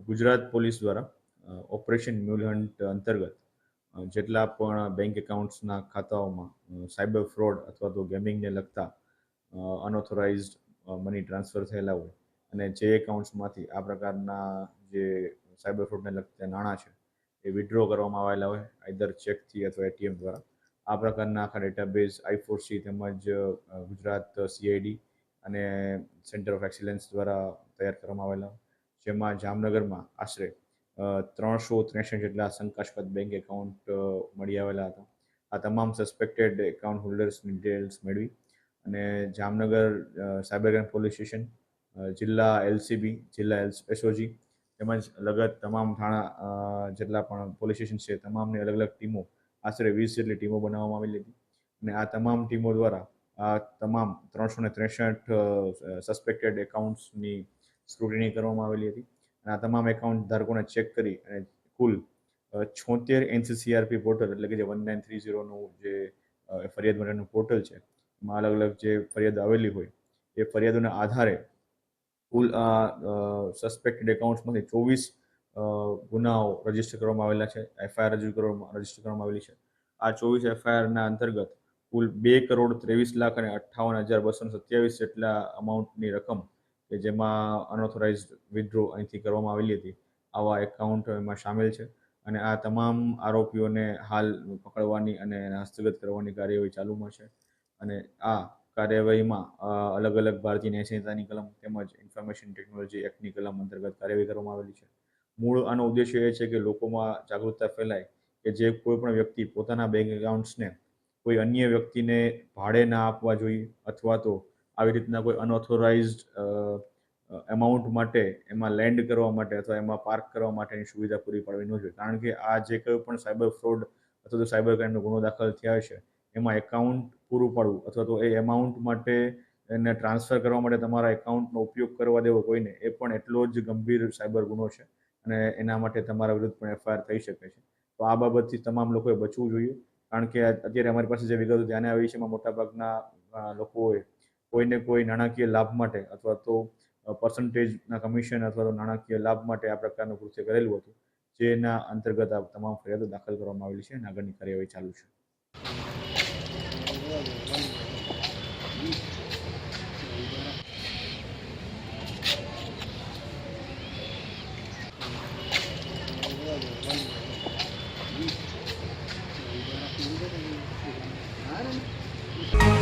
Gujarat police દ્વારા operation mule hunt અંતર્ગત જેટલા પણ બેંક એકાઉન્ટ્સના ખાતાઓમાં સાયબર ફ્રોડ અથવા તો ગેમિંગને લગતા અનઓથોરાઇઝ્ડ મની ટ્રાન્સફર થયેલા હોય અને જે એકાઉન્ટ્સમાંથી આ પ્રકારના જે સાયબર ફ્રોડને લગતા નાણાં છે એ વિડ્રો કરવામાં આવેલા હોય આઈધર ચેકથી અથવા એટીએમ દ્વારા આ પ્રકારના આખા ડેટાબેઝ I4C તેમજ ગુજરાત CID અને સેન્ટર ઓફ એક્સિલન્સ દ્વારા તૈયાર કરવામાં આવેલા જેમાં જામનગરમાં આશરે 363 જેટલા શંકાસ્પદ બેંક એકાઉન્ટ મળી આવેલા હતા. આ તમામ સસ્પેક્ટેડ એકાઉન્ટ હોલ્ડર્સની ડિટેલ્સ મેળવી અને Jamnagar cyber crime police station, જિલ્લા LCB, જિલ્લા SOG તેમજ લગત તમામ થાણા જેટલા પણ પોલીસ સ્ટેશન છે તમામની અલગ અલગ ટીમો આશરે 20 જેટલી ટીમો બનાવવામાં આવેલી હતી અને આ તમામ ટીમો દ્વારા આ તમામ 363 સસ્પેક્ટેડ એકાઉન્ટ્સની સ્ક્રુટિની કરવામાં આવેલી હતી અને આ તમામ એકાઉન્ટ ધારકોને ચેક કરી અને કુલ 76 NCCRP પોર્ટલ એટલે કે જે 1930નું જે ફરિયાદ માટેનું પોર્ટલ છે એમાં અલગ અલગ જે ફરિયાદ આવેલી હોય એ ફરિયાદોના આધારે કુલ સસ્પેક્ટેડ એકાઉન્ટ્સમાંથી 24 ગુનાઓ રજીસ્ટર કરવામાં આવેલા છે, FIR રજીસ્ટર કરવામાં આવેલી છે. આ 24 FIRના અંતર્ગત કુલ 2,23,58,227 જેટલા અમાઉન્ટની રકમ કે જેમાં અનઓથોરાઇઝ્ડ વિથડ્રો અહીંથી કરવામાં આવેલી હતી આવા એકાઉન્ટ એમાં સામેલ છે અને આ તમામ આરોપીઓને હાલ પકડવાની અને હસ્તગત કરવાની કાર્યવાહી ચાલુમાં છે અને આ કાર્યવાહીમાં અલગ અલગ ભારતીય ન્યાય સંહિતાની કલમ તેમજ ઇન્ફોર્મેશન ટેકનોલોજી એક્ટની કલમ અંતર્ગત કાર્યવાહી કરવામાં આવેલી છે. મૂળ આનો ઉદ્દેશ્ય એ છે કે લોકોમાં જાગૃતતા ફેલાય કે જે કોઈ પણ વ્યક્તિ પોતાના બેંક એકાઉન્ટ્સને કોઈ અન્ય વ્યક્તિને ભાડે ના આપવા જોઈએ અથવા તો આવી રીતના કોઈ અનઓથોરાઇઝ્ડ એમાઉન્ટ માટે એમાં લેન્ડ કરવા માટે અથવા એમાં પાર્ક કરવા માટેની સુવિધા પૂરી પાડવી ન જોઈએ કારણ કે આ જે કોઈ પણ સાયબર ફ્રોડ અથવા તો સાયબર ક્રાઇમનો ગુનો દાખલ થયા છે એમાં એકાઉન્ટ પૂરું પાડવું અથવા તો એ એમાઉન્ટ માટે એને ટ્રાન્સફર કરવા માટે તમારા એકાઉન્ટનો ઉપયોગ કરવા દેવો કોઈને એ પણ એટલો જ ગંભીર સાયબર ગુનો છે અને એના માટે તમારા વિરુદ્ધ પણ FIR થઈ શકે છે. તો આ બાબતથી તમામ લોકોએ બચવું જોઈએ કારણ કે અત્યારે અમારી પાસે જે વિગતો ધ્યાને આવી છે એમાં મોટાભાગના લોકોએ કોઈને કોઈ નાણાકીય લાભ માટે અથવા તો પર્સન્ટેજના કમિશન અથવા તો નાણાકીય લાભ માટે આ પ્રકારનું કૃત્ય કરેલું હતું જેના અંતર્ગત આ તમામ ફરિયાદો દાખલ કરવામાં આવેલી છે અને આગળની કાર્યવાહી ચાલુ છે. Thank you.